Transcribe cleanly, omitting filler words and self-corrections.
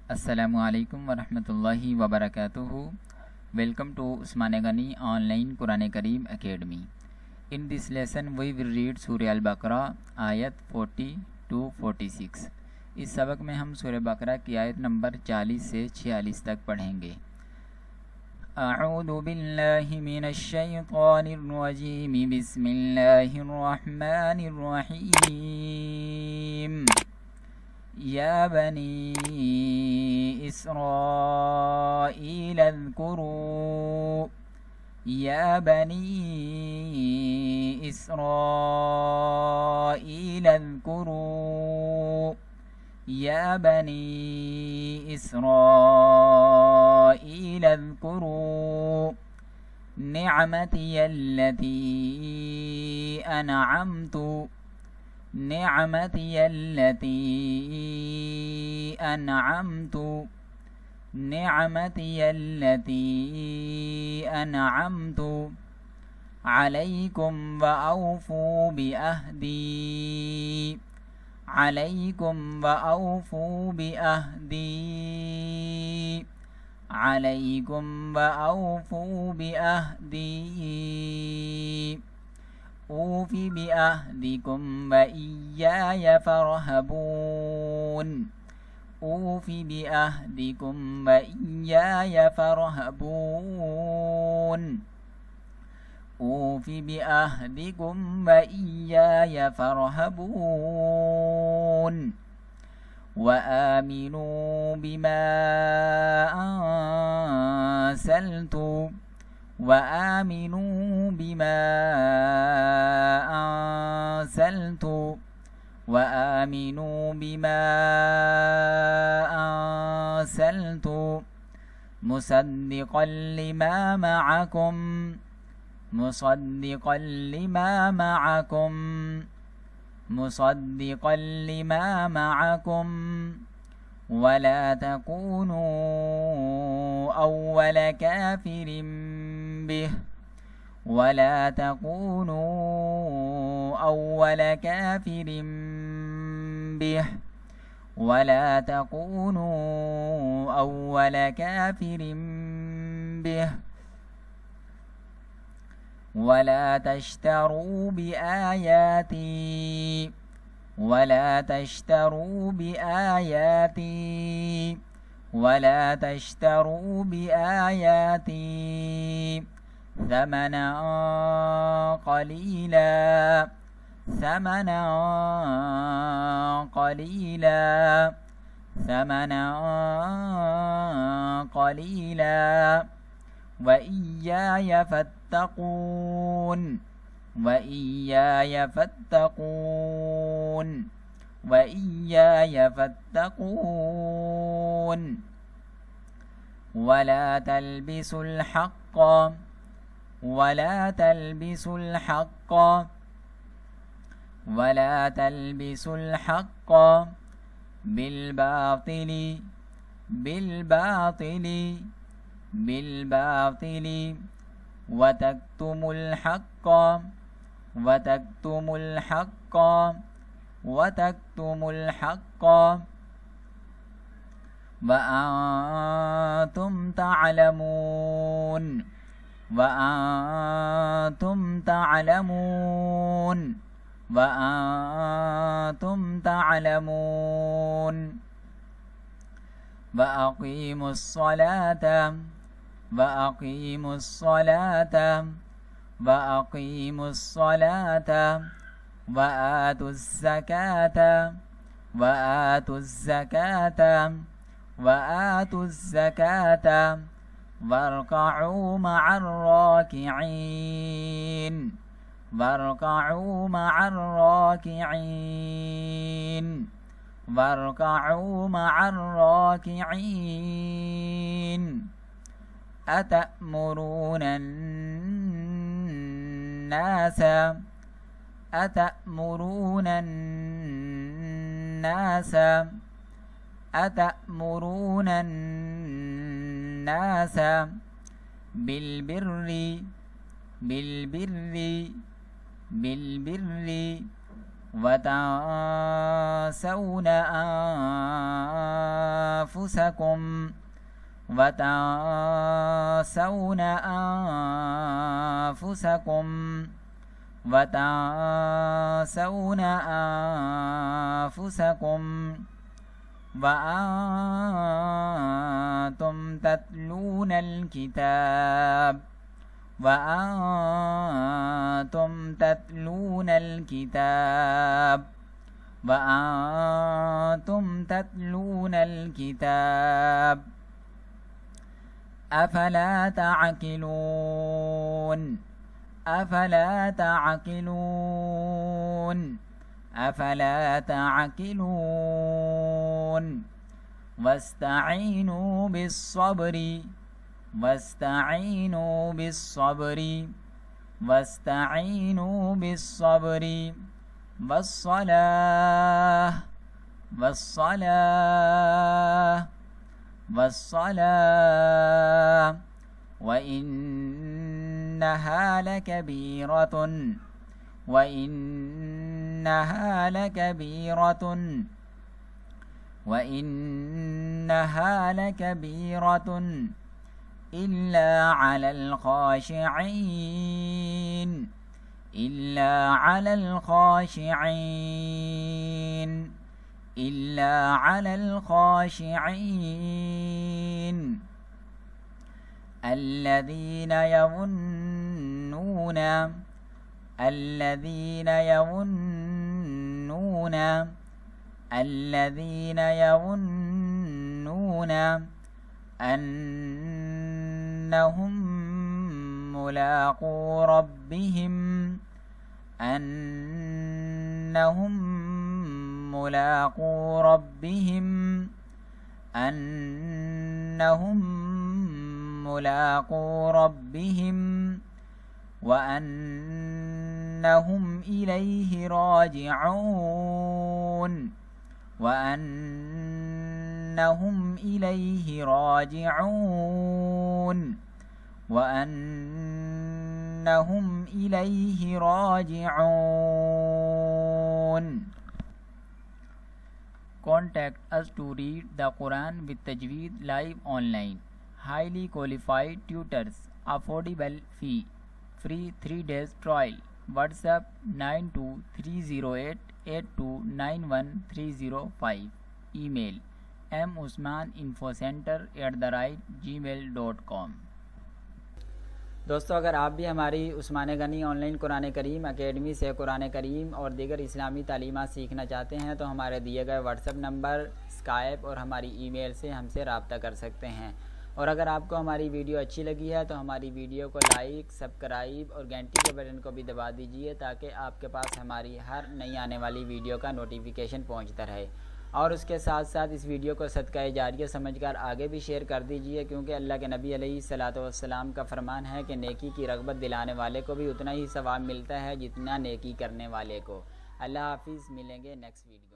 Assalamualaikum warahmatullahi wabarakatuh. Welcome to Usmane Ghani Online Quran Kareem Academy. In this lesson we will read Surah Al-Baqarah ayat 40 to 46. इस सबक में हम सूरह बकरा की आयत नंबर 40 से 46 तक पढ़ेंगे। अऊज़ु बिल्लाहि मिनश शैतानिर रजीम बिस्मिल्लाहिर रहमानिर रहीम या बनी इस्राईल अज़्कुरू या बनी इस्राईल अज़्कुरू या बनी इस्राईल अज़्कुरू निअमती अल्लती अनअमतु निअमती अल्लती अनअमतु निअमती अल्लती अनअमतु अलैकुम व औफू बिअहदी अलैकुम व औफू बिअहदी अलैकुम व औफू बिअहदी ऊफ़ी बिअहदिकुम व इय्याय फ़रहबून ऊफ़ी बिअहदिकुम व इय्याय फ़रहबून ऊफ़ी बिअहदिकुम व इय्याय फ़रहबून व आमिनू बिमा अंज़लतु وآمنوا بما أنزلت وآمنوا بما أنزلت مصدقا لما معكم مصدقا لما معكم مصدقا لما معكم ولا تكونوا أول كافر به ولا تكونوا أول كافر به ولا تكونوا أول كافر به ولا تشتروا بآياتي ولا تشتروا بآياتي ولا تشتروا بآياتي ثمنا قليلا ثمنا قليلا ثمنا قليلا وإياي فاتقون وإياي فاتقون وإياي فاتقون ولا تلبسوا الحق ولا تلبسوا الحق ولا تلبسوا الحق بالباطل بالباطل بالباطل وتكتموا الحق وتكتموا الحق وتكتموا الحق وأنتم تعلمون وأنتم تعلمون وأنتم تعلمون وأقيموا الصلاة وأقيموا الصلاة وأقيموا الصلاة وآتوا الزكاة وآتوا الزكاة وآتوا الزكاة واركعوا مع الراكعين واركعوا مع الراكعين واركعوا مع الراكعين أتأمرون الناس أتأمرون الناس أتأمرون الناس بالبر بالبر بالبر वतंसौन अनफुसकुम वतंसौन अनफुसकुम वतंसौन अनफुसकुम वअंतुम तत्लूनल किताब वअंतुम तत्लूनल किताब वअंतुम तत्लूनल किताब अफला तअकिलून अफला तअकिलून अफला तअकिलून वस्तईनु बिस्सब्री वस्तईनु बिस्सब्री वस्तईनु बिस्सब्री वस्सलाह वस्सलाह वस्सलाह वइन्नहा लकबीरतुन वइन्नहा लकबीरतुन वइन्नहा लकबीरतुन इल्ला अलल खाशिईन इल्ला अलल खाशिईन इल्ला अलल खाशिईन الذين يظنون الذين يظنون الذين يظنون أنهم ملاقو ربهم أنهم ملاقو ربهم أنهم ملاقو ربهم وأنهم إليه راجعون وأنهم إليه راجعون وأنهم إليه راجعون. Contact us to read the Quran with Tajweed live online. Highly qualified tutors, affordable fee, free 3 days trial. WhatsApp 923088291305. Email musmaninfocenter@gmail.com. दोस्तों, अगर आप भी हमारी उस्मान गनी ऑनलाइन कुरान करीम एकेडमी से कुरान करीम और दीगर इस्लामी तालीमात सीखना चाहते हैं तो हमारे दिए गए व्हाट्सएप नंबर, स्काइप और हमारी ईमेल से हमसे रब्ता कर सकते हैं। और अगर आपको हमारी वीडियो अच्छी लगी है तो हमारी वीडियो को लाइक, सब्सक्राइब और घंटी के बटन को भी दबा दीजिए ताकि आपके पास हमारी हर नई आने वाली वीडियो का नोटिफिकेशन पहुंचता रहे। और उसके साथ साथ इस वीडियो को सदका जारिया समझकर आगे भी शेयर कर दीजिए, क्योंकि अल्लाह के नबी अलैहिस्सलातु वस्सलाम का फरमान है कि नेकी की रग़बत दिलाने वाले को भी उतना ही सवाब मिलता है जितना नेकी करने वाले को। अल्लाह हाफिज़, मिलेंगे नेक्स्ट वीडियो।